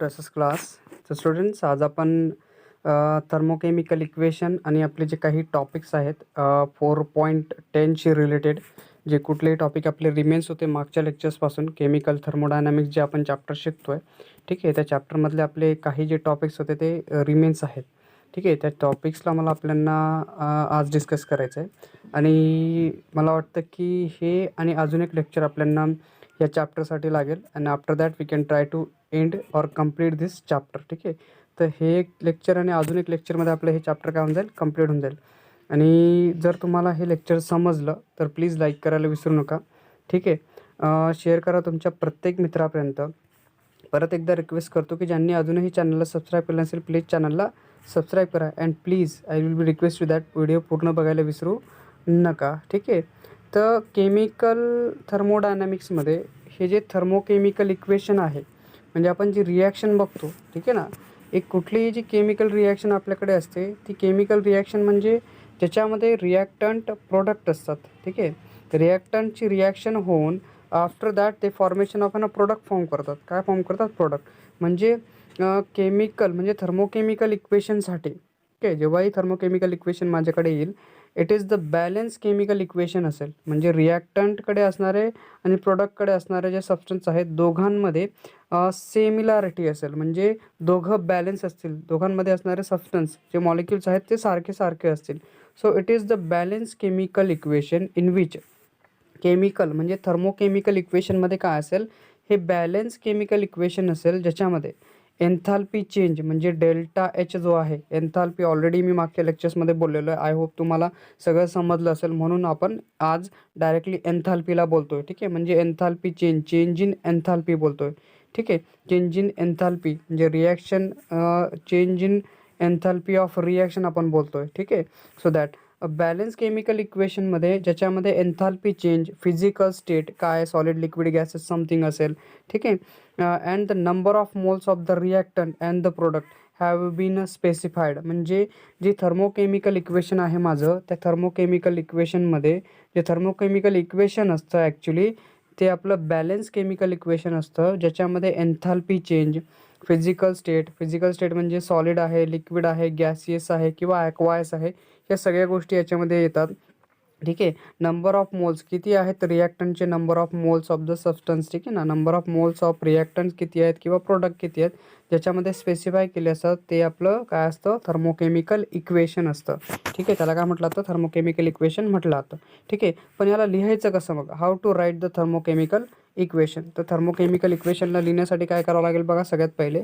S class. तर students, आज आपण थर्मोकेमिकल इक्वेशन आणि आपले जे काही टॉपिक्स आहेत 4.10शी रिलेटेड, जे कुठलेही टॉपिक आपले रिमेन्स होते मागच्या लेक्चर्सपासून, केमिकल थर्मोडायनामिक्स जे आपण चॅप्टर शिकतो आहे, ठीक आहे. त्या चॅप्टरमधले आपले काही जे टॉपिक्स होते ते रिमेन्स आहेत, ठीक आहे. त्या टॉपिक्सला मला आपल्याला आज डिस्कस करायचं आहे. आणि मला वाटतं की हे आणि अजून एक लेक्चर आपल्याला या चॅप्टरसाठी लागेल. And after that we can try to end or complete this chapter, ठीक आहे. तर हे एक लेक्चर आणि अजून एक लेक्चरमध्ये आपलं हे चॅप्टर काय होऊन जाईल, कंप्लीट होऊन जाईल. आणि जर तुम्हाला हे लेक्चर समजलं तर प्लीज लाईक करायला विसरू नका, ठीक आहे. शेअर करा तुमच्या प्रत्येक मित्रापर्यंत. परत एकदा रिक्वेस्ट करतो की ज्यांनी अजूनही चॅनलला सबस्क्राईब केलं नसेल, प्लीज चॅनलला सबस्क्राईब करा. And please I will be request to that video पूर्ण बघायला विसरू नका, ठीक आहे. तर केमिकल थर्मोडायनॅमिक्समध्ये हे जे थर्मोकेमिकल इक्वेशन आहे, म्हणजे आपण जी रिॲक्शन बघतो, ठीक आहे ना, एक कुठलीही जी केमिकल रिॲक्शन आपल्याकडे असते, ती केमिकल रिॲक्शन म्हणजे ज्याच्यामध्ये रिॲक्टंट प्रोडक्ट असतात, ठीक आहे. रिॲक्टंटची रिॲक्शन होऊन आफ्टर दॅट ते फॉर्मेशन ऑफ प्रोडक्ट फॉर्म करतात. काय फॉर्म करतात? प्रोडक्ट. म्हणजे केमिकल म्हणजे थर्मोकेमिकल इक्वेशनसाठी, ठीक आहे, जेव्हाही थर्मोकेमिकल इक्वेशन माझ्याकडे येईल, it is the balance chemical equation असेल. म्हणजे रिॲक्टंटकडे असणारे आणि प्रोडक्टकडे असणारे जे सबस्टन्स आहेत, दोघांमध्ये सेमिलॅरिटी असेल, म्हणजे दोघं बॅलन्स असतील, दोघांमध्ये असणारे सबस्टन्स जे मॉलिक्युल्स आहेत ते सारखे सारखे असतील. So it is the balance chemical equation in which chemical म्हणजे थर्मोकेमिकल इक्वेशनमध्ये काय असेल, हे बॅलन्स केमिकल इक्वेशन असेल, ज्याच्यामध्ये एन्थाल्पी चेंज म्हणजे डेल्टा एच जो आहे, एन्थाल्पी ऑलरेडी मी मागच्या लेक्चर्समध्ये बोललेलो आहे. आय होप तुम्हाला सगळं समजलं असेल, म्हणून आपण आज डायरेक्टली एन्थाल्पीला बोलतोय, ठीक आहे. म्हणजे एन्थाल्पी चेंज इन एन्थाल्पी बोलतोय, ठीक आहे. चेंज इन एन्थाल्पी म्हणजे reaction, change in enthalpy of reaction आपण बोलतोय, ठीक आहे. सो दॅट बॅलन्स केमिकल इक्वेशनमध्ये ज्याच्यामध्ये एन्थाल्पी चेंज, फिजिकल स्टेट काय, सॉलिड लिक्विड गॅसेस समथिंग असेल, ठीक आहे. And the number of moles of the reactant and the product have been specified. म्हणजे जे थर्मोकेमिकल इक्वेशन आहे माझं, त्या थर्मोकेमिकल इक्वेशनमध्ये जे थर्मोकेमिकल इक्वेशन असतं ॲक्च्युली ते आपलं बॅलन्स केमिकल इक्वेशन असतं, ज्याच्यामध्ये एन्थाल्पी चेंज, फिजिकल स्टेट म्हणजे सॉलिड आहे, लिक्विड आहे, गॅसियस आहे किंवा ॲक्वायस आहे, या सगळ्या गोष्टी याच्यामध्ये येतात, ठीक आहे. नंबर ऑफ मोल्स किती आहेत रिॲक्टंटचे, number of moles of the substance, ठीक आहे ना, number of moles of reactant किती आहेत किंवा प्रोडक्ट किती आहेत, ज्याच्यामध्ये स्पेसिफाय केले असतात, ते आपलं काय असतं, थर्मोकेमिकल इक्वेशन असतं, ठीक आहे. त्याला काय म्हटलं जातं? थर्मोकेमिकल इक्वेशन म्हटलं जातं, ठीक आहे. पण याला लिहायचं कसं मग? How to write the thermochemical equation. तर थर्मोकेमिकल इक्वेशनला लिहिण्यासाठी काय करावं लागेल बघा. सगळ्यात पहिले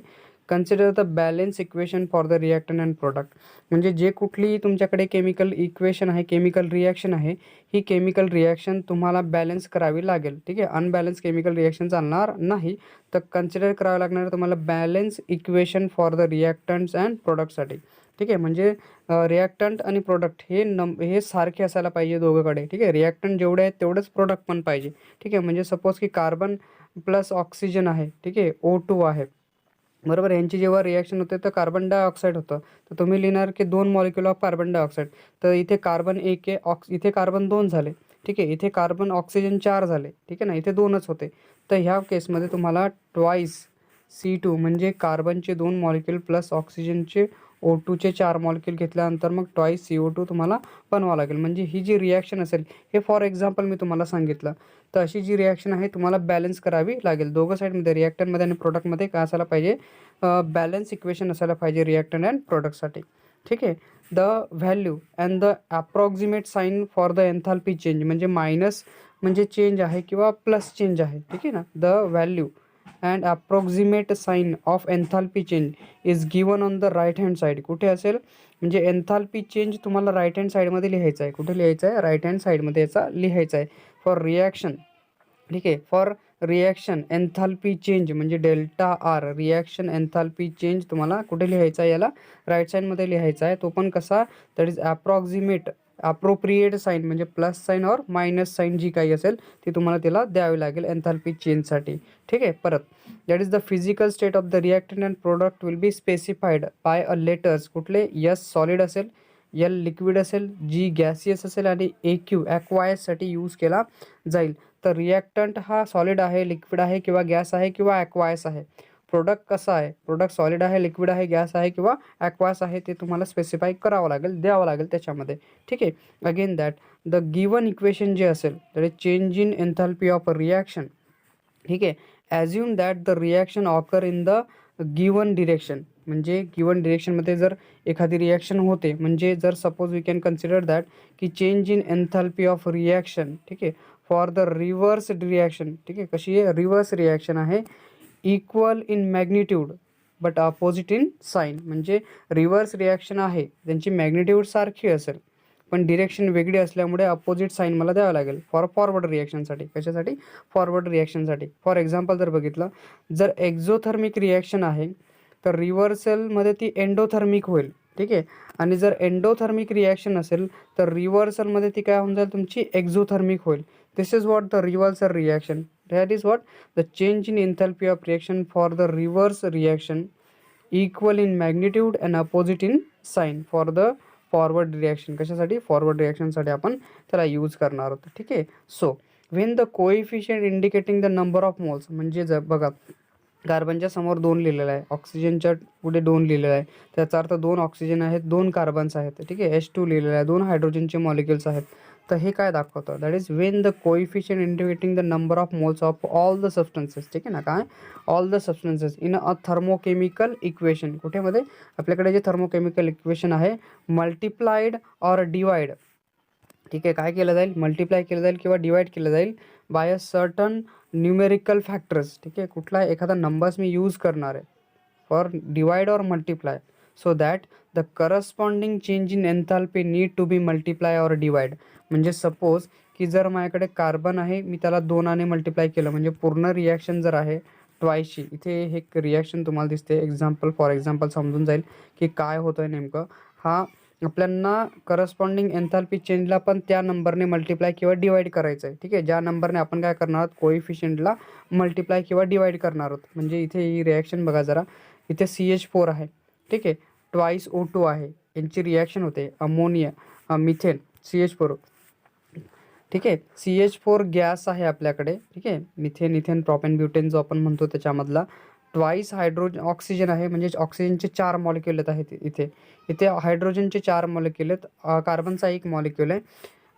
consider the balance equation for the reactant and product. म्हणजे जे कुठलीही तुमच्याकडे केमिकल इक्वेशन आहे, केमिकल रिॲक्शन आहे, ही केमिकल रिॲक्शन तुम्हाला बॅलन्स करावी लागेल, ठीक आहे. अनबॅलन्स केमिकल रिॲक्शन चालणार नाही. तर कन्सिडर करावं लागणार तुम्हाला balance equation for the reactants and प्रोडक्टसाठी, ठीक आहे. म्हणजे रिॲक्टंट आणि प्रोडक्ट हे सारखे असायला पाहिजे दोघंकडे, ठीक आहे. रिॲक्टंट जेवढे आहेत तेवढंच प्रोडक्ट पण पाहिजे, ठीक आहे. म्हणजे सपोज की कार्बन प्लस ऑक्सिजन आहे, ठीक आहे, O2 आहे, बरोबर. यांची जेव्हा रिॲक्शन होते तर कार्बन डायऑक्साईड होतं, तर तुम्ही लिहिणार की 2 मॉलिक्युल ऑफ कार्बन डायऑक्साईड. तर इथे कार्बन 1 आहे, इथे कार्बन 2 झाले, ठीक आहे. इथे कार्बन ऑक्सिजन 4 झाले, ठीक आहे ना, इथे 2च होते. तर ह्या केसमध्ये तुम्हाला ट्वाईस C2 म्हणजे कार्बनचे 2 मॉलिक्युल प्लस ऑक्सिजनचे O2चे 4 मॉलिक्युल घेतल्यानंतर मग ट्वाईस CO2 तुम्हाला बनवावं लागेल. म्हणजे ही जी रिॲक्शन असेल, हे फॉर एक्झाम्पल मी तुम्हाला सांगितलं, तर अशी जी रिॲक्शन आहे तुम्हाला बॅलन्स करावी लागेल. दोघं साईडमध्ये रिॲक्टंटमध्ये आणि प्रोडक्टमध्ये काय असायला पाहिजे, बॅलन्स इक्वेशन असायला पाहिजे रिॲक्टंट अँड प्रोडक्टसाठी, ठीक आहे. The value and the approximate sign for the enthalpy change. म्हणजे मायनस म्हणजे चेंज आहे किंवा प्लस चेंज आहे, ठीक आहे ना. The value and approximate sign of enthalpy change is given on the right hand side. कुठे असेल? म्हणजे एन्थाल्पी चेंज तुम्हाला राईट हँड साईडमध्ये लिहायचं आहे. कुठे लिहायचं आहे? राईट हँड साईडमध्ये याचा लिहायचा आहे. फॉर रिॲक्शन, ठीक आहे, फॉर रिॲक्शन एन्थाल्पी चेंज म्हणजे delta R, reaction enthalpy change तुम्हाला कुठे लिहायचा आहे? याला राईट साईडमध्ये लिहायचा आहे. तो पण कसा? That is approximate, appropriate sign म्हणजे प्लस साईन और मायनस साईन जी काही असेल ती तुम्हाला त्याला द्यावी लागेल एन्थाल्पी चेंजसाठी, ठीक आहे. परत that is the physical state of the reactant and product will be specified by a letters. कुठले? एस सॉलिड असेल, एल लिक्विड असेल, जी गॅसियस असेल आणि AQ ॲक्वायससाठी यूज केला जाईल. तर रिॲक्टंट हा सॉलिड आहे, लिक्विड आहे किंवा गॅस आहे किंवा ॲक्वायस आहे. प्रोडक्ट कसा आहे, प्रोडक्ट सॉलिड आहे, लिक्विड आहे, गॅस आहे किंवा ॲक्वास आहे ते तुम्हाला स्पेसिफाय करावं लागेल, द्यावं लागेल त्याच्यामध्ये. ठीक आहे. Again that the given equation जे असेल that is change in enthalpy of a reaction. ठीक आहे. Assume that the reaction occur in the given direction. म्हणजे गिवन डिरेक्शनमध्ये जर एखादी रिॲक्शन होते, म्हणजे जर suppose we can consider that की change in enthalpy of reaction. ठीक आहे. For the reverse reaction. ठीक आहे. कशी आहे, रिव्हर्स रिॲक्शन आहे, equal in magnitude but opposite in sine. म्हणजे रिव्हर्स रिॲक्शन आहे, त्यांची मॅग्निट्यूड सारखी असेल पण डिरेक्शन वेगळी असल्यामुळे अपोजिट साईन मला द्यावं लागेल फॉर फॉरवर्ड रिॲक्शनसाठी. कशासाठी, फॉरवर्ड रिॲक्शनसाठी. फॉर एक्झाम्पल जर बघितलं, जर एक्झोथर्मिक रिॲक्शन आहे तर रिव्हर्सलमध्ये ती एंडोथर्मिक होईल. ठीक आहे. आणि जर एंडोथर्मिक रिॲक्शन असेल तर रिव्हर्सलमध्ये ती काय होऊन जाईल, तुमची एक्झोथर्मिक होईल. This is what the reversal reaction. That is what the change in enthalpy of reaction for the reverse reaction equal in magnitude and opposite in sign for the forward reaction. कशासाठी, forward रिॲक्शनसाठी आपण त्याला use करणार आहोत. ठीक आहे. So when the coefficient indicating the number of moles. म्हणजे जर बघा, कार्बनच्या समोर 2 लिहिलेलं आहे, ऑक्सिजनच्या पुढे 2 लिहिलेलं आहे, त्याचा अर्थ 2 ऑक्सिजन आहेत, 2 कार्बन्स आहेत. ठीक आहे. H2 लिहिलेलं आहे, 2 हायड्रोजनचे मॉलिक्युल्स आहेत. तर हे काय दाखवतं, that is when the coefficient indicating the number of moles of all the substances. ठीक आहे ना, काय, all the substances in a thermochemical equation. कुठेमध्ये, आपल्याकडे जे थर्मोकेमिकल इक्वेशन आहे, मल्टिप्लाइड ऑर डिवाइड. ठीक आहे. काय केलं जाईल, मल्टिप्लाय केलं जाईल किंवा डिवाइड केलं जाईल by a certain numerical factors. ठीक आहे. कुठला एखादा नंबर्स मी यूज करणार आहे फॉर डिवाइड और multiply, so that the corresponding change in enthalpy need to be multiply और डिवाइड. म्हणजे सपोज की जर माझ्याकडे कार्बन आहे, मी त्याला 2 मल्टिप्लाय केलं म्हणजे पूर्ण रिॲक्शन जर आहे ट्वाईसची. इथे हे एक रिॲक्शन तुम्हाला दिसते, एक्झाम्पल फॉर एक्झाम्पल समजून जाईल की काय होतं आहे नेमकं. हा आपल्यांना करस्पॉन्डिंग एन्थॅल्पी चेंजला पण त्या नंबरने मल्टिप्लाय किंवा डिवाइड करायचं आहे. ठीक आहे. ज्या नंबरने आपण काय करणार आहोत, कोएफिशियंटला मल्टिप्लाय किंवा डिवाइड करणार आहोत. म्हणजे इथे ही रिॲक्शन बघा जरा, इथे CH4 आहे. ठीक आहे. ट्वाईस O2 आहे, यांची रिॲक्शन होते अमोनिया मिथेन CH4. ठीक आहे. CH4 गॅस आहे आपल्याकडे. ठीक आहे. मिथेन, इथेन, प्रोपेन, ब्युटेन जो आपण म्हणतो त्याच्यामधला. ट्वाईस ऑक्सिजन आहे, म्हणजे ऑक्सिजनचे 4 मॉलिक्युल येत आहेत इथे. इथे हायड्रोजनचे 4 मॉलिक्युल आहेत, कार्बनचा 1 मॉलिक्युल आहे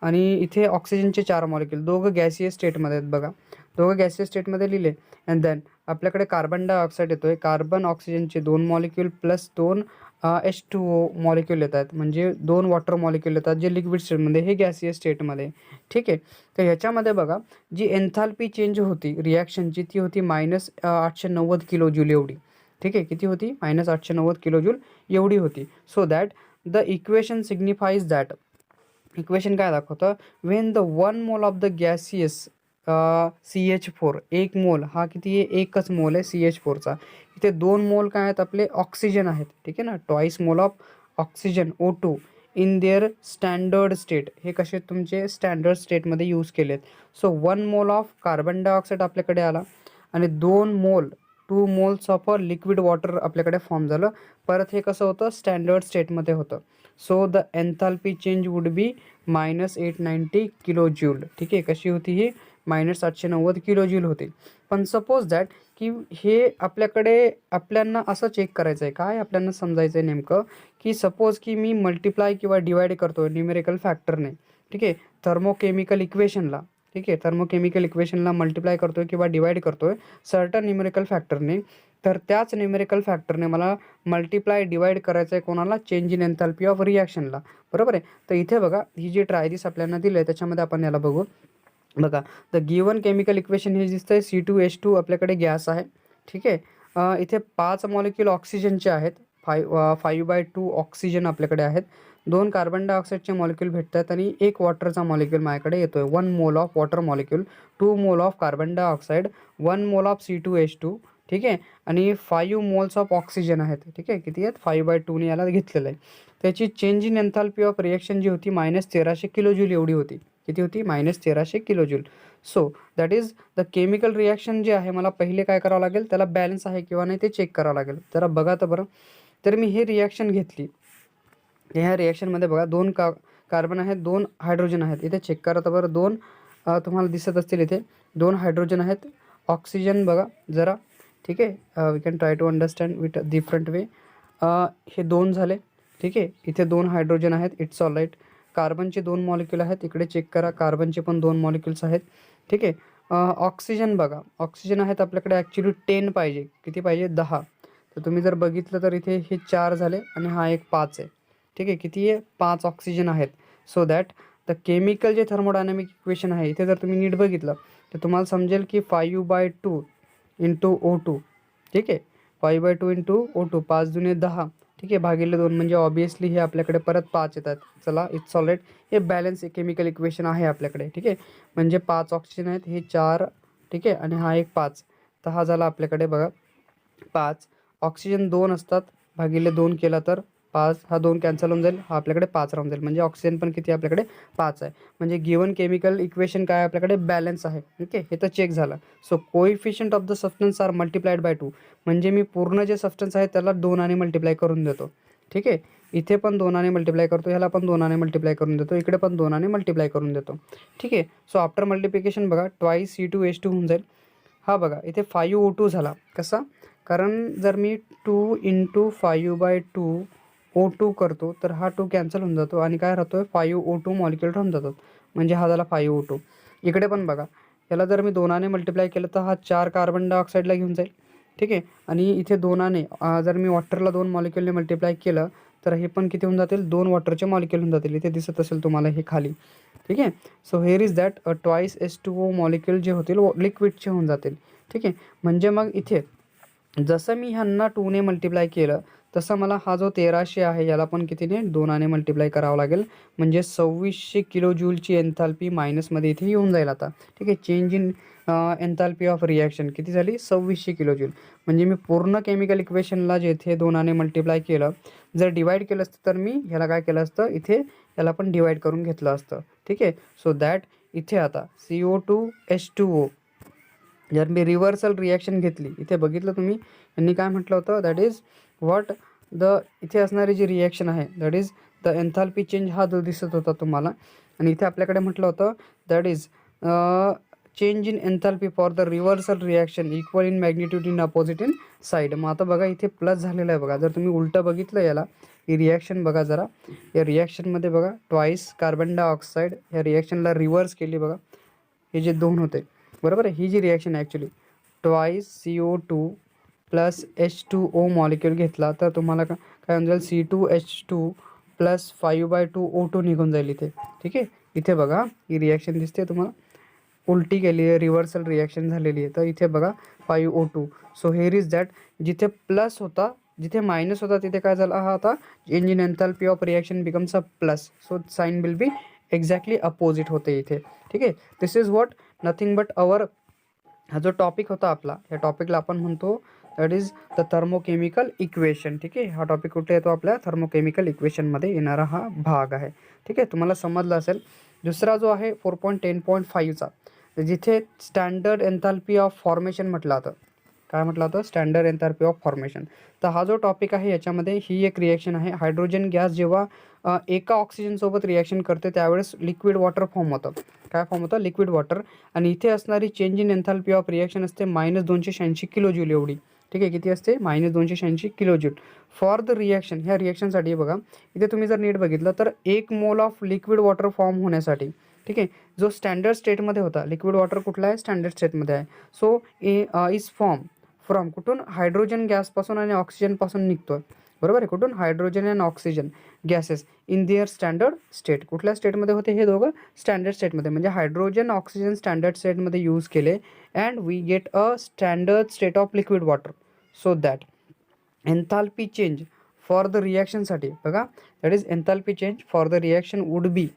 आणि इथे ऑक्सिजनचे 4 मॉलिक्युल. दोघं गॅसियस स्टेटमध्ये आहेत बघा, दोघं गॅसियस स्टेटमध्ये लिहिले. अँड देन आपल्याकडे कार्बन डायऑक्साईड येतोय, कार्बन ऑक्सिजनचे 2 मॉलिक्युल प्लस 2 H2O मॉलिक्युल येतात, म्हणजे 2 वॉटर मॉलिक्युल येतात जे लिक्विड स्टेटमध्ये, हे गॅसियस स्टेटमध्ये. ठीक आहे. तर ह्याच्यामध्ये बघा, जी एन्थॅल्पी चेंज होती रिॲक्शनची ती होती -890 किलो जूल एवढी. ठीक आहे. किती होती, -890 किलो जूल एवढी होती. So that the equation signifies that, equation काय दाखवतं, Wien the 1 mole of the gaseous CH4, 1 मोल हा किती आहे, एकच मोल आहे CH4चा. इथे 2 मोल काय आहेत, आपले ऑक्सिजन आहेत. ठीक आहे ना, twice mole of oxygen O2 in their standard state. हे कसे तुमचे स्टँडर्ड स्टेटमध्ये यूज केलेत. So 1 mole of carbon dioxide आपल्याकडे आला आणि 2 moles of a liquid water आपल्याकडे फॉर्म झालं. परत हे कसं होतं, स्टँडर्ड स्टेटमध्ये होतं. So the enthalpy change would be -890 kilo joule. ठीक आहे. कशी होती ही, -890 किलो जूल होती. पण सपोज दॅट की हे आपल्याला असं चेक करायचं आहे, काय आपल्याला समजायचं आहे नेमकं, की सपोज की मी मल्टिप्लाय किंवा डिवाइड करतोय न्यूमेरिकल फॅक्टरने. ठीक आहे. थर्मोकेमिकल इक्वेशनला. ठीक आहे. थर्मोकेमिकल इक्वेशनला मल्टिप्लाय करतोय किंवा डिवाइड करतोय सर्टन न्यूमेरिकल फॅक्टरने. तर त्याच न्यूमेरिकल फॅक्टरने मला मल्टिप्लाय डिवाइड करायचं आहे कोणाला, चेंज इन एन्थॅल्पी ऑफ रिॲक्शनला. बरोबर आहे. तर इथे बघा, ही जी ट्रायरिस आपल्याला दिलं आहे त्याच्यामध्ये आपण याला बघू. बघा, द गिवन केमिकल इक्वेशन हे दिसतंय, C2H2 आपल्याकडे गॅस आहे. ठीक आहे. इथे 5 मॉलिक्युल ऑक्सिजनचे आहेत, 5/2 ऑक्सिजन आपल्याकडे आहेत, 2 कार्बन डायऑक्साईडचे मॉलिक्युल भेटतात आणि 1 वॉटरचा मॉलिक्युल माझ्याकडे येतोय. 1 mole of water molecule, 2 mole of carbon dioxide, 1 mole of C2H2. ठीक आहे. आणि 5 मोल्स ऑफ ऑक्सिजन आहेत. ठीक आहे. किती आहेत, 5/2ने याला घेतलेलं आहे. त्याची change in enthalpy of reaction जी होती -1300 किलो जूल एवढी होती. किती होती, -1300 kilo joule. So that is the chemical reaction जे आहे, मला पहिले काय करावं लागेल, त्याला बॅलन्स आहे किंवा नाही ते चेक करावं लागेल. जरा बघा तर बरं. तर मी हे रिॲक्शन घेतली, ह्या रिॲक्शनमध्ये बघा 2 कार्बन आहेत, 2 हायड्रोजन आहेत. इथे चेक करा तर बरं, 2 तुम्हाला दिसत असतील इथे 2 हायड्रोजन आहेत. ऑक्सिजन बघा जरा, ठीक आहे. We can try to understand with different way. हे 2 झाले. ठीक आहे. इथे 2 हायड्रोजन आहेत. It's all right. कार्बनचे 2 मॉलिक्यूल आहेत. इकडे चेक करा, कार्बनचे पण 2 मॉलिक्यूल्स आहेत. ठीक आहे. ऑक्सिजन बघा, ऑक्सिजन आहेत आपल्याकडे ॲक्च्युली 10 पाहिजे. किती पाहिजे? 10. तर तुम्ही जर बघितलं तर इथे हे 4 झाले आणि हा एक 5 आहे. ठीक आहे. किती आहे? 5 ऑक्सिजन आहेत. सो दॅट द केमिकल जे थर्मोडायनॅमिक इक्वेशन आहे, इथे जर तुम्ही नीट बघितलं तर तुम्हाला समजेल की 5/2 इंटू O2. ठीक आहे. 5/2 इंटू O2, 5 दुने 10. ठीक आहे. भागिले 2 म्हणजे ऑब्वियसली हे आपल्याकडे परत 5 येतात. चला, इट्स ऑल राईट. हे बॅलन्स केमिकल इक्वेशन आहे आपल्याकडे. ठीक आहे. म्हणजे 5 ऑक्सिजन आहेत, हे 4. ठीक आहे. आणि हा एक 5. तर हा झाला आपल्याकडे बघा 5. ऑक्सिजन 2 असतात, भागिले 2 केला तर 5. हा 2 कॅन्सल होऊन जाईल, हा आपल्याकडे 5 राहून जाईल. म्हणजे ऑक्सिजन पण किती आपल्याकडे? 5 आहे. म्हणजे गिवन केमिकल इक्वेशन काय आपल्याकडे? बॅलन्स आहे. ओके, हे तर चेक झालं. So coefficient of the substance are multiplied by 2. म्हणजे मी पूर्ण जे सबस्टन्स आहे त्याला 2 ने मल्टिप्लाय करून देतो. ठीक आहे. इथे पण 2 ने मल्टिप्लाय करतो, ह्याला पण 2 ने मल्टिप्लाय करून देतो, इकडे पण 2 ने मल्टिप्लाय करून देतो. ठीक आहे. सो आफ्टर मल्टिप्लिकेशन बघा, ट्वाईस C2H2 होऊन जाईल. हा बघा, इथे 5O2 झाला. कसा? कारण जर मी 2 इंटू 5/2 O2 करतो तर हा 2 कॅन्सल होऊन जातो आणि काय राहतो? 5O2 मॉलिक्यूल राहून जातात. म्हणजे हा झाला 5O2. इकडे पण बघा, याला जर मी 2 ने मल्टिप्लाय केलं तर हा 4 कार्बन डायऑक्साईडला घेऊन जाईल. ठीक आहे. आणि इथे 2 ने जर मी वॉटरला 2 मॉलिक्यूलने मल्टिप्लाय केलं तर हे पण किती होऊन जातील? 2 वॉटरचे मॉलिक्यूल होऊन जातील. इथे दिसत असेल तुम्हाला हे खाली. ठीक आहे. So here is that twice H2O molecule जे होतील लिक्विडचे होऊन जातील. ठीक आहे. म्हणजे मग इथे जसं मी ह्यांना 2 ने मल्टिप्लाय केलं तसं मला हा जो 1300 आहे याला पण कितीने? 2 ने मल्टिप्लाय करावं लागेल. म्हणजे 2600 किलो जूलची एन्थॅल्पी मायनसमध्ये इथे येऊन जाईल आता. ठीक आहे. Change in enthalpy of reaction किती झाली? 2600 किलो जूल. म्हणजे मी पूर्ण केमिकल इक्वेशनला जेथे 2 ने मल्टिप्लाय केलं, जर डिवाईड केलं असतं तर मी ह्याला काय केलं असतं? इथे याला पण डिवाईड करून घेतलं असतं. ठीक आहे. सो दॅट इथे आता CO2H2O जर मी रिव्हर्सल रिॲक्शन घेतली, इथे बघितलं तुम्ही यांनी काय म्हटलं होतं? दॅट इज व्हॉट द इथे असणारी जी रिॲक्शन आहे that is the enthalpy change, हा जो दिसत होता तुम्हाला. आणि इथे आपल्याकडे म्हटलं होतं that is change in एन्थॅल्पी for the reversal reaction equal in magnitude in opposite in side. मग आता बघा इथे प्लस झालेलं आहे बघा. जर तुम्ही उलटं बघितलं याला, ही रिॲक्शन बघा जरा. या रिॲक्शनमध्ये बघा ट्वाईस कार्बन डायऑक्साईड या रिॲक्शनला रिव्हर्स केली बघा. हे जे 2 होते, बरोबर आहे. ही जी रिॲक्शन आहे actually twice CO2 plus H2O molecule घेतला तर तुम्हाला काय होऊन जाईल? C2H2 प्लस 5/2 O2 निघून जाईल इथे. ठीक आहे. इथे बघा ही रिॲक्शन दिसते तुम्हाला, उलटी केली आहे, रिव्हर्सल रिॲक्शन झालेली आहे. तर इथे बघा 5O2. So here is that जिथे प्लस होता, जिथे मायनस होता तिथे काय झाला? हा आता change in enthalpy of reaction becomes a plus. So sign will be exactly opposite होते इथे. ठीक आहे. This is what nothing but our हा जो टॉपिक होता आपला, या टॉपिकला आपण म्हणतो that is the thermochemical equation. ठीक आहे. हा टॉपिक कुठे येतो? आपल्या थर्मोकेमिकल इक्वेशनमध्ये येणारा हा भाग आहे. ठीक आहे. तुम्हाला समजलं असेल. दुसरा जो आहे 4.10.5चा, जिथे स्टँडर्ड एन्थॅल्पी ऑफ फॉर्मेशन म्हटलं होतं. काय म्हटलं होतं? Standard enthalpy of formation. तर हा जो टॉपिक आहे याच्यामध्ये ही एक रिॲक्शन आहे. हायड्रोजन गॅस जेव्हा एका ऑक्सिजनसोबत रिॲक्शन करते त्यावेळेस लिक्विड वॉटर फॉर्म होतं. काय फॉर्म होतं? Liquid water. आणि इथे असणारी change in enthalpy of reaction असते -286 किलो जूल एवढी. ठीक आहे. किती असते? -286 kilo joule for the reaction. ह्या रिॲक्शनसाठी बघा इथे तुम्ही जर नीट बघितलं तर 1 mole of liquid water form होण्यासाठी, ठीक आहे, जो स्टँडर्ड स्टेटमध्ये होता, लिक्विड वॉटर कुठला आहे? स्टँडर्ड स्टेटमध्ये आहे. सो इज फॉर्म फ्रॉम कुठून? हायड्रोजन गॅसपासून आणि ऑक्सिजनपासून निघतो. बरोबर आहे. कुठून? हायड्रोजन आणि oxygen gases in their standard state. कुठल्या स्टेटमध्ये होते हे दोघं? स्टँडर्ड स्टेटमध्ये. म्हणजे हायड्रोजन ऑक्सिजन स्टँडर्ड स्टेटमध्ये यूज केले and we get a standard state of liquid water. So that enthalpy change for the रिॲक्शनसाठी बघा, that is enthalpy change for the reaction would be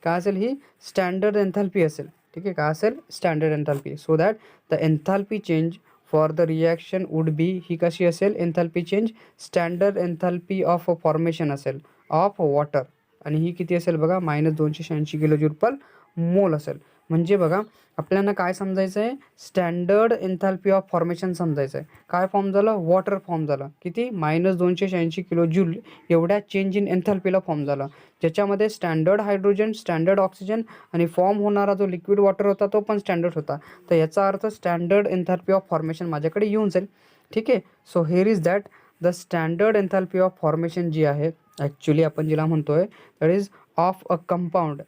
काय असेल? ही स्टँडर्ड एन्थॅल्पी असेल. ठीक आहे. काय असेल? Standard enthalpy. So that the enthalpy change for the reaction would be ही कशी असेल? Enthalpy change standard enthalpy of formation असेल ऑफ वॉटर. आणि ही किती असेल बघा? -286 किलो जूल पर मोल असेल. म्हणजे बघा आपल्याला काय समजायचं आहे? स्टँडर्ड एन्थॅल्पी ऑफ फॉर्मेशन समजायचं आहे. काय फॉर्म झालं? वॉटर फॉर्म झालं. किती? -286 किलो जूल एवढ्या चेंज इन एन्थॅल्पीला फॉर्म झाला, ज्याच्यामध्ये स्टँडर्ड हायड्रोजन, स्टँडर्ड ऑक्सिजन आणि फॉर्म होणारा जो लिक्विड वॉटर होता तो पण स्टँडर्ड होता. तर याचा अर्थ स्टँडर्ड एन्थॅल्पी ऑफ फॉर्मेशन माझ्याकडे येऊन जाईल. ठीक आहे. So here is that the standard enthalpy of formation जी आहे ॲक्च्युली आपण जिला म्हणतोय that is of a compound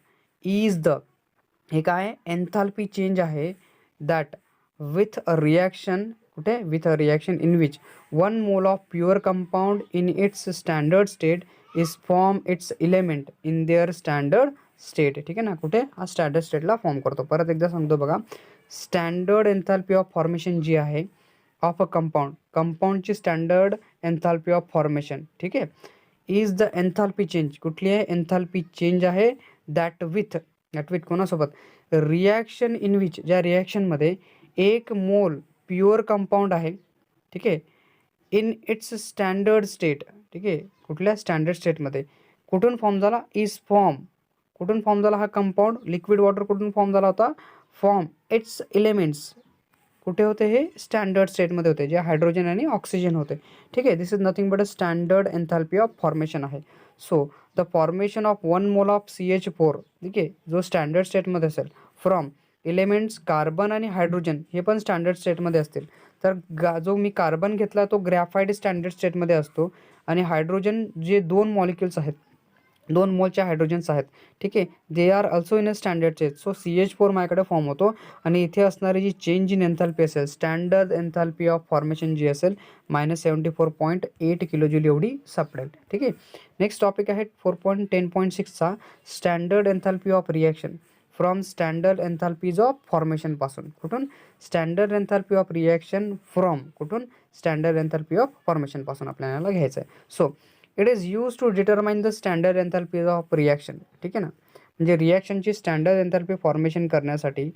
is the, हे काय एन्थॅल्पी चेंज आहे दॅट विथ अ रिॲक्शन, कुठे with a reaction in which 1 mole of pure compound in its standard state is form its element in their standard state. ठीक आहे ना, कुठे हा standard स्टेटला form करतो. परत एकदा सांगतो बघा, स्टँडर्ड एन्थॅल्पी ऑफ फॉर्मेशन जी आहे ऑफ अ कंपाऊंड, कंपाऊंडची स्टँडर्ड एन्थॅल्पी ऑफ फॉर्मेशन, ठीक आहे, इज द एन्थॅल्पी चेंज, कुठली आहे एन्थॅल्पी चेंज आहे दॅट विथ कोणासोबत रिॲक्शन इन विच, ज्या रिॲक्शनमध्ये 1 मोल प्युअर कंपाऊंड आहे, ठीक आहे, इन इट्स स्टँडर्ड स्टेट, ठीक आहे, कुठल्या स्टँडर्ड स्टेटमध्ये कुठून फॉर्म झाला, इज फॉर्म, कुठून फॉर्म झाला हा कंपाऊंड, लिक्विड वॉटर कुठून फॉर्म झाला होता, फॉर्म इट्स एलिमेंट्स, कुठे होते हे स्टँडर्ड स्टेटमध्ये होते, जे हायड्रोजन आणि ऑक्सिजन होते. ठीक आहे, this is nothing but a standard enthalpy of formation आहे. So the formation of 1 mole of CH4, ठीक आहे, जो स्टँडर्ड स्टेटमध्ये असेल फ्रॉम एलिमेंट्स कार्बन आणि हायड्रोजन, हे पण स्टँडर्ड स्टेटमध्ये असतील. तर जो मी कार्बन घेतला तो ग्रॅफाईट स्टँडर्ड स्टेटमध्ये असतो आणि हायड्रोजन जे 2 मॉलिक्युल्स आहेत, 2 मोलचे हायड्रोजन्स आहेत, ठीक आहे, they are also in a standard state. So CH4 माझ्याकडे फॉर्म होतो आणि इथे असणारी जी चेंज इन एन्थॅल्पी असेल, स्टँडर्ड एन्थॅल्पी ऑफ फॉर्मेशन जी असेल -74.8 किलोजूल एवढी सापडेल. ठीक आहे. नेक्स्ट टॉपिक आहे 4.10.6चा standard enthalpy of reaction from standard enthalpies of formation पासून, कुठून standard enthalpy of reaction from, कुठून स्टँडर्ड एन्थॅल्पी ऑफ फॉर्मेशन पासून आपल्याला घ्यायचं आहे. So it is use to determine the standard enthalpy of reaction. ठीक आहे ना, म्हणजे रिॲक्शनची स्टँडर्ड एन्थॅल्पी फॉर्मेशन करण्यासाठी,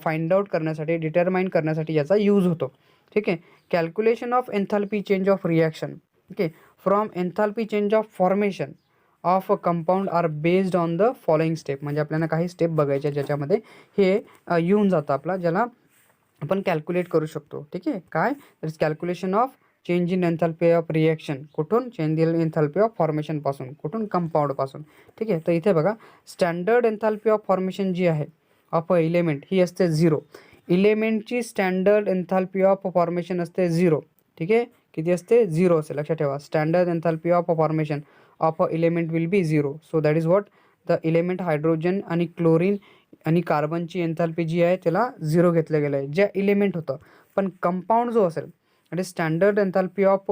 फाइंड आउट करण्यासाठी, डिटरमाइन करण्यासाठी याचा यूज होतो. ठीक आहे. Calculation of enthalpy change of reaction, okay, from enthalpy change of formation of a compound are based on the following step. म्हणजे आपल्याला काही स्टेप बघायचे ज्याच्यामध्ये हे येऊन जातं आपला, ज्याला आपण कॅल्क्युलेट करू शकतो. ठीक आहे. काय calculation of change in enthalpy of reaction, कुठून change in enthalpy of formation पासून, कुठून कंपाऊंडपासून. ठीक आहे. तर इथे बघा स्टँडर्ड एन्थॅल्पी ऑफ फॉर्मेशन जी आहे ऑफ अ इलेमेंट ही असते 0. इलेमेंटची स्टँडर्ड एन्थॅल्पी ऑफ फॉर्मेशन असते 0. ठीक आहे. किती असते 0 असेल, लक्षात ठेवा. Standard enthalpy of formation of a element will be 0. So that is what the element hydrogen आणि क्लोरीन आणि कार्बनची एन्थॅल्पी जी आहे त्याला 0 घेतलं गेलं आहे, जे इलेमेंट होतं. पण कंपाऊंड जो असेल म्हणजे standard enthalpy of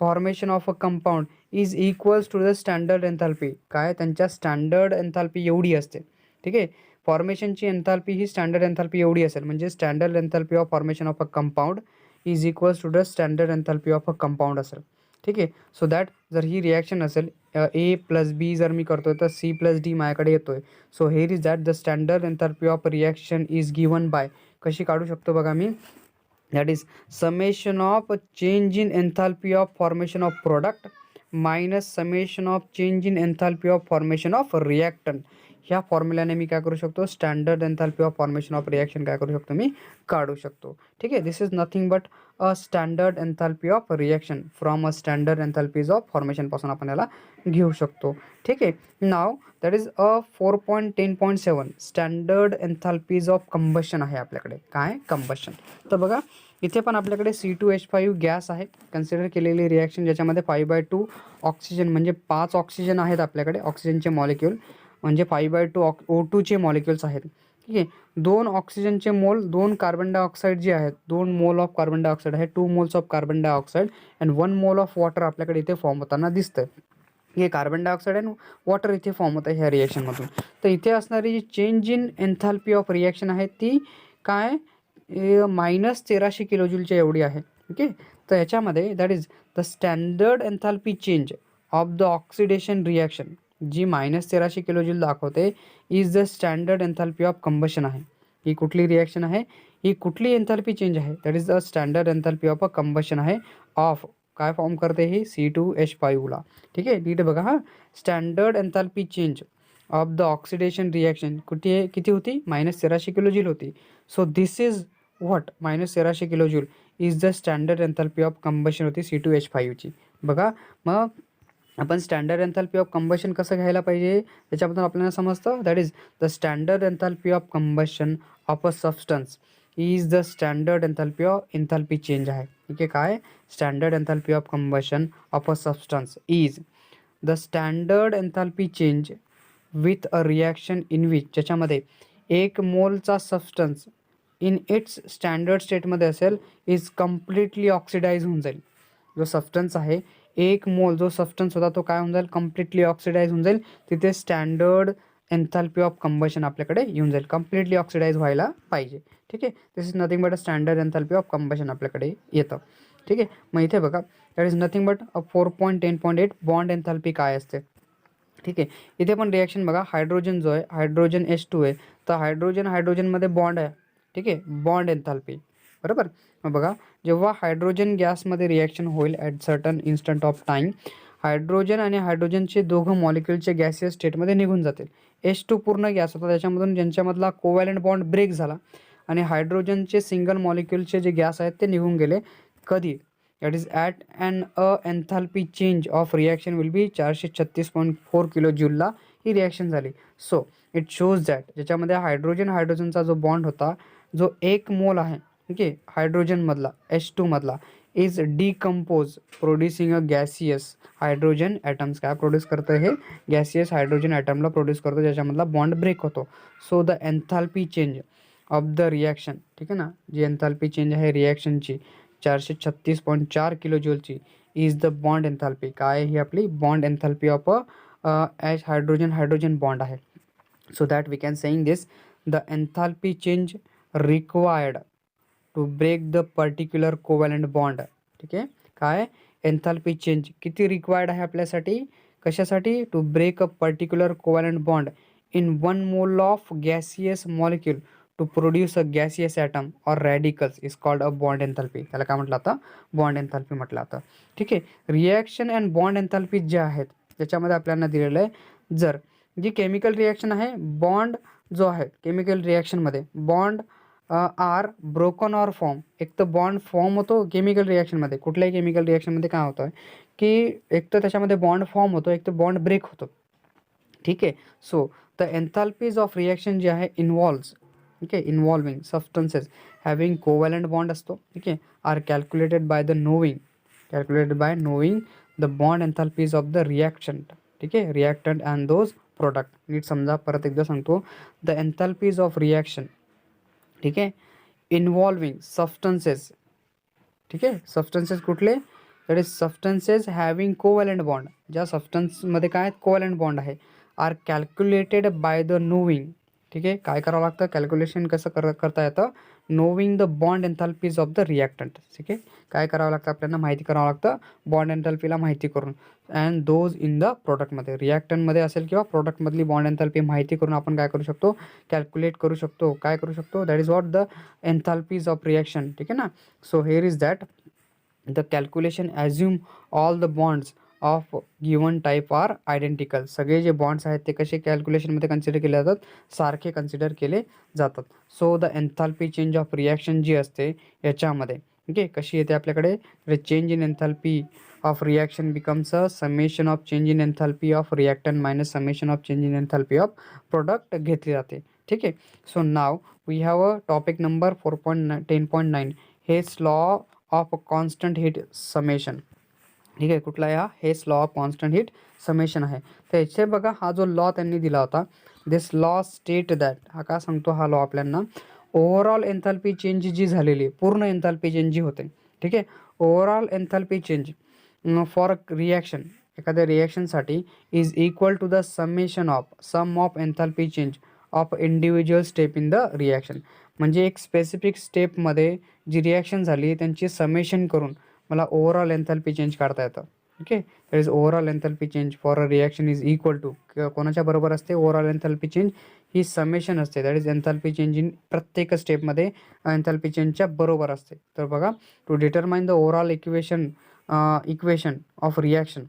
formation of a compound is equals to the standard enthalpy, काय त्यांच्या स्टँडर्ड एन्थॅल्पी एवढी असते. ठीक आहे. फॉर्मेशनची एन्थॅल्पी ही स्टँडर्ड एन्थॅल्पी एवढी असेल, म्हणजे standard enthalpy of formation of a compound is equals to the standard enthalpy of a compound असेल. ठीक आहे. सो दॅट जर ही रिॲक्शन असेल A+B जर मी करतोय तर C+D माझ्याकडे येतोय. So here is that the standard enthalpy of reaction is given by, कशी काढू शकतो बघा मी, that is summation of change in enthalpy of formation of product minus summation of change in enthalpy of formation of reactant. ह्या फॉर्म्युल्याने मी काय करू शकतो, standard enthalpy of formation of reaction काय करू शकतो, मी काढू शकतो. ठीक आहे. This is nothing but a standard enthalpy of reaction from a standard enthalpies of फॉर्मेशनपासून आपण याला घेऊ शकतो. ठीक आहे. Now that is 4.10.7 standard enthalpies of combustion आहे आपल्याकडे. काय कंबशन, तर बघा इथे पण आपल्याकडे C2H5 गॅस आहे कन्सिडर केलेली रिॲक्शन, ज्याच्यामध्ये 5/2 ऑक्सिजन म्हणजे 5 ऑक्सिजन आहेत आपल्याकडे, ऑक्सिजनचे मॉलिक्यूल म्हणजे 5/2 O2चे मॉलिक्युल्स आहेत. ठीक आहे. 2 ऑक्सिजनचे मोल, 2 कार्बन डायऑक्साईड जे आहेत, 2 मोल ऑफ कार्बन डायऑक्साईड आहे, 2 moles of carbon dioxide and 1 mole of water आपल्याकडे इथे फॉर्म होताना दिसतं. हे कार्बन डायऑक्साईड आणि वॉटर इथे फॉर्म होतं ह्या रिॲक्शनमधून. तर इथे असणारी जी change in enthalpy of reaction आहे ती काय -1300 किलोजूलच्या एवढी आहे. ओके. तर याच्यामध्ये that is the standard enthalpy change of the oxidation reaction, जी -1300 किलोजूल दाखवते, is the standard enthalpy of combustion आहे. ही कुठली रिॲक्शन आहे, ही कुठली एन्थॅल्पी चेंज आहे, that is the standard enthalpy of a combustion आहे ऑफ, काय फॉर्म करते ही C2H5ला. ठीक आहे. नीट बघा हा, standard enthalpy change of the oxidation reaction कुठे किती होती, -1300 किलोजूल होती. So this is what -1300 kilojoule is the standard enthalpy of combustion होती C2H5ची. बघा मग आपण स्टँडर्ड एन्थॅल्पी ऑफ कंबशन कसं घ्यायला पाहिजे त्याच्याबद्दल आपल्याला समजतं. That is the standard enthalpy of combustion of a substance is the standard enthalpy change आहे. ठीक आहे, काय standard enthalpy of combustion of a substance is the standard enthalpy change with a reaction in which, ज्याच्यामध्ये 1 मोलचा substance in its standard स्टेटमध्ये असेल is completely oxidise होऊन जाईल. जो सबस्टन्स आहे 1 मोल जो सबस्टन्स होता तो काय होऊन जाईल, कम्प्लिटली ऑक्सिडाइज होऊन जाईल. तिथे स्टँडर्ड एन्थॅल्पी ऑफ कंबशन आपल्याकडे येऊन जाईल. कम्प्लिटली ऑक्सिडाइज व्हायला पाहिजे. ठीक आहे, this is nothing but a standard enthalpy of combustion आपल्याकडे येतं. ठीक आहे, मग इथे बघा that is nothing but a 4.10.8 bond enthalpy काय असते. ठीक आहे, इथे पण रिॲक्शन बघा, हायड्रोजन जो आहे हायड्रोजन H2 आहे, तर हायड्रोजनमध्ये बॉन्ड आहे. ठीक आहे, बॉन्ड एन्थॅल्पी बरोबर. मग बघा जेव्हा हायड्रोजन गॅसमध्ये रिॲक्शन होईल at certain instant of time, hydrogen आणि हायड्रोजनचे दोघं मॉलिक्युलचे गॅसियस स्टेटमध्ये निघून जातील. H2 पूर्ण गॅस होता, त्याच्यामधून ज्यांच्यामधला कोव्हॅलंट बॉन्ड ब्रेक झाला आणि हायड्रोजनचे सिंगल मॉलिक्युलचे जे गॅस आहेत ते निघून गेले. कधी, that is at and a enthalpy change of reaction will be 436.4 kilo जूलला ही रिॲक्शन झाली. सो इट शोज दॅट ज्याच्यामध्ये हायड्रोजनचा जो बॉन्ड होता, जो 1 मोल आहे, ठीक आहे, हायड्रोजनमधला H2 मधला is decompose producing a gaseous hydrogen atoms. काय प्रोड्यूस करतं, हे गॅसियस हायड्रोजन ॲटमला प्रोड्यूस करतो, ज्याच्यामधला बॉन्ड ब्रेक होतो. So the enthalpy change of the reaction, ठीक आहे ना, जी एन्थॅल्पी चेंज आहे रिॲक्शनची 436.4 किलो जूलची इज द बॉन्ड एन्थॅल्पी. काय ही आपली bond enthalpy of H hydrogen bond आहे. So that we can saying this the enthalpy change required to break the particular covalent bond. ठीक आहे, काय एन्थॅल्पी चेंज किती रिक्वायर्ड आहे आपल्यासाठी, कशासाठी, to break a particular covalent bond in 1 mole of gaseous molecule to produce a gaseous atom or radicals is called a bond enthalpy. त्याला काय म्हटलं आता, बॉन्ड एन्थॅल्पी म्हटलं आता. ठीक आहे, रिॲक्शन अँड बॉन्ड एन्थॅल्पी जे आहेत त्याच्यामध्ये आपल्याला दिलेलं आहे, जर जी केमिकल रिॲक्शन आहे, बॉन्ड जो आहे केमिकल रिॲक्शनमध्ये bond are broken or form, एक तर बॉन्ड फॉर्म होतो केमिकल रिॲक्शनमध्ये. कुठल्याही केमिकल रिॲक्शनमध्ये काय होतं की एक तर त्याच्यामध्ये बॉन्ड फॉर्म होतो, एक तर बॉन्ड ब्रेक होतो. ठीक आहे, so the enthalpies of reaction जे आहे इन्व्हॉल्व्स, ठीक आहे, involving substances having covalent bond असतो. ठीक आहे, are calculated by knowing the bond enthalpies of the reactant. ठीक आहे, रिॲक्टंट अँड दोज प्रोडक्ट. नीट समजा, परत एकदा सांगतो, द एन्थॅल्पीज ऑफ रिॲक्शन, ठीक आहे, इन्व्हॉल्विंग सबस्टन्सेस. ठीक आहे, सबस्टन्सेस कुठले, that is substances having covalent bond, ज्या सबस्टन्समध्ये काय कोव्हॅलंट बॉन्ड आहे, are calculated by the knowing. ठीक आहे, काय करावं लागतं, कॅल्क्युलेशन कसं करता येतं, knowing the bond enthalpies of the reactant. ठीक आहे, काय करावं लागतं आपल्याला, माहिती करावं लागतं बॉन्ड एन्थॅल्पीला माहिती करून. अँड दोज इन द प्रोडक्टमध्ये, रिॲक्टंटमध्ये असेल किंवा प्रोडक्टमधली बॉन्ड एन्थॅल्पी माहिती करून आपण काय करू शकतो, कॅल्क्युलेट करू शकतो. काय करू शकतो, that is what the enthalpies of reaction. ठीक आहे ना. So here is that the calculation assume all the bonds of given type are identical. सगळे जे बॉन्ड्स आहेत ते कसे कॅल्क्युलेशनमध्ये कन्सिडर केले जातात, सारखे कन्सिडर केले जातात. So the enthalpy change of reaction जी असते याच्यामध्ये, ओके, कशी येते आपल्याकडे, change in enthalpy of reaction becomes a summation of change in enthalpy of reactant minus summation of change in enthalpy of product घेतली जाते. ठीक आहे, so now we have a topic number 4.10.9 Hess law of constant heat summation. ठीक आहे, कुठला आहे हा, Hess law of constant heat summation आहे. तर याचे बघा, हा जो लॉ त्यांनी दिला होता, दिस लॉ स्टेट दॅट, हा काय सांगतो हा लॉ आपल्याला, ओव्हरऑल एन्थॅल्पी चेंज जी झालेली आहे, पूर्ण एन्थॅल्पी चेंज जी होते, ठीक आहे, overall enthalpy change for reaction, एखाद्या रिॲक्शनसाठी is equal to the sum of enthalpy change of individual step in the reaction. म्हणजे एक स्पेसिफिक स्टेपमध्ये जी रिॲक्शन झाली त्यांची समेशन करून मला ओव्हरऑल एन्थॅल्पी चेंज काढता येतं. Okay, that is overall enthalpy change for a reaction is equal to, कोणाच्या बरोबर असते, ओव्हरऑल एन्थॅल्पी चेंज ही समेशन असते. That is enthalpy change in प्रत्येक स्टेपमध्ये एन्थॅल्पी चेंजच्या बरोबर असते. तर बघा, to determine the overall equation of reaction,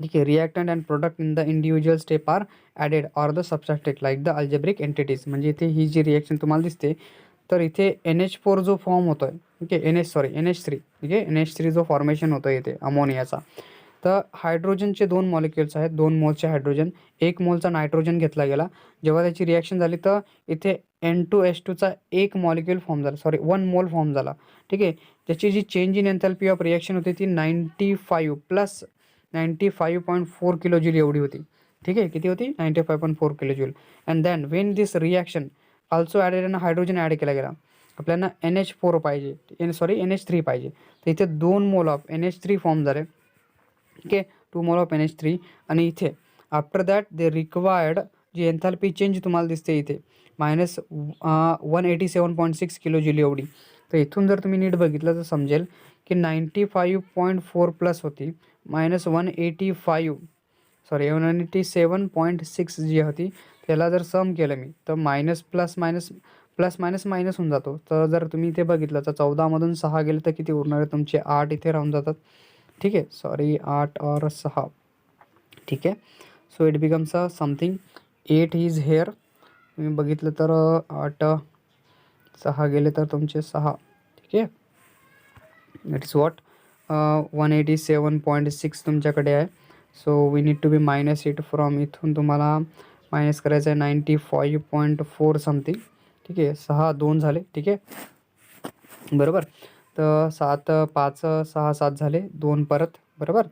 ठीक आहे, reactant and product in the individual step are added or the subtracted like the algebraic entities. म्हणजे इथे ही जी रिॲक्शन तुम्हाला दिसते, तर इथे NH4 जो फॉर्म होतो आहे, ठीक आहे, NH3, ठीक आहे, NH3 जो फॉर्मेशन होतो इथे अमोनियाचा, तर हायड्रोजनचे 2 मॉलिक्युल्स आहेत, 2 मोलचे हायड्रोजन, 1 मोलचा नायट्रोजन घेतला गेला. जेव्हा त्याची रिॲक्शन झाली तर इथे N2H2चा 1 मॉलिक्यूल फॉर्म झाला, सॉरी 1 मोल फॉर्म झाला. ठीक आहे. त्याची जी change in enthalpy of reaction होती ती 95 प्लस 95.4 किलो जूल एवढी होती. ठीक आहे. किती होती? 95.4 kilo joule. And then when this reaction also added an hydrogen add केला गेला. आपल्याला NH4 पाहिजे, NH3 पाहिजे. तर इथे 2 मोल ऑफ NH3 फॉर्म झाले. ठीक आहे. 2 मोल ऑफ NH3 आणि इथे आफ्टर दॅट दे रिक्वायर्ड जी एन्थॅल्पी चेंज तुम्हाला दिसते इथे -187.6 किलो जूल एवढी. तर इथून जर तुम्ही नीट बघितलं तर समजेल की 95.4 प्लस होती -185 सॉरी 187.6 जी होती त्याला जर सम केलं मी तर मायनस प्लस मायनस मायनस होऊन जातो. तर जर तुम्ही इथे बघितलं तर 14मधून 6 गेले तर किती उरणार आहे तुमचे 8 इथे राहून जातात. ठीक आहे. सॉरी 8 और 6. ठीक आहे. So it becomes a something 8 is hair. तुम्ही बघितलं तर 8 6 गेले तर तुमचे 6. ठीक आहे. दॅट इज वॉट 187.6 तुमच्याकडे आहे. So we need to be minus it from इथून तुम्हाला मायनस करायचं आहे 95.4 समथिंग. ठीक आहे. 6 2 झाले. ठीक आहे. बरोबर. तर 7 5 6 7 झाले 2 परत. बरोबर.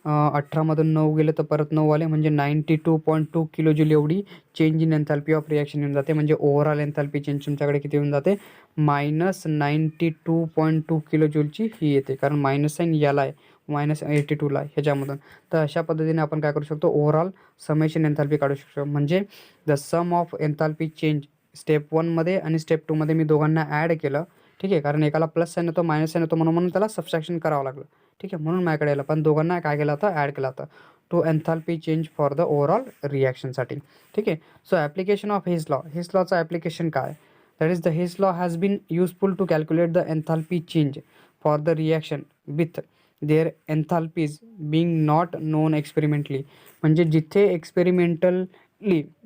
18मधून 9 गेले तर परत 9 आले म्हणजे 92.2 किलो जूल एवढी change in enthalpy of reaction येऊन जाते. म्हणजे ओव्हरऑल एन्थॅल्पी चेंज तुमच्याकडे किती येऊन जाते -92.2 किलो जूलची ही येते. कारण मायनस साईन याला आहे, -82ला आहे ह्याच्यामधून. तर अशा पद्धतीने आपण काय करू शकतो ओव्हरऑल समेशन एन्थॅल्पी काढू शकतो. म्हणजे the sum of enthalpy change step 1मध्ये आणि स्टेप 2मध्ये मी दोघांना ॲड केलं. ठीक आहे. कारण एकाला प्लस साईन होतं मायनस साईन होतं म्हणून त्याला सबस्ट्रॅक्शन करावं लागलं. ठीक आहे. म्हणून माझ्याकडे आलं. पण दोघांना काय केलं होतं ॲड केला होता to enthalpy change for the overall रिॲक्शनसाठी. ठीक आहे. So application of Hess law. Hess लॉचं ॲप्लिकेशन काय? That is the Hess law has been useful to calculate the enthalpy change for the reaction with their enthalpies being not known experimentally. म्हणजे जिथे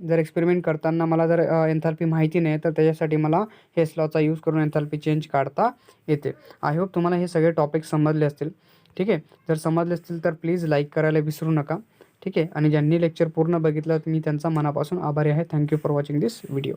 जर experiment करताना मला जर एन्थॅल्पी माहिती नाही तर त्याच्यासाठी मला हेस लॉचा यूज करून एन्थॅल्पी चेंज काढता येते. आय होप तुम्हाला हे सगळे टॉपिक समजले असतील. ठीक आहे. जर समजले असतील तर प्लीज लाईक करायला विसरू नका. ठीक आहे. आणि ज्यांनी लेक्चर पूर्ण बघितलं मी त्यांचा मनापासून आभारी आहे. Thank you for watching this video.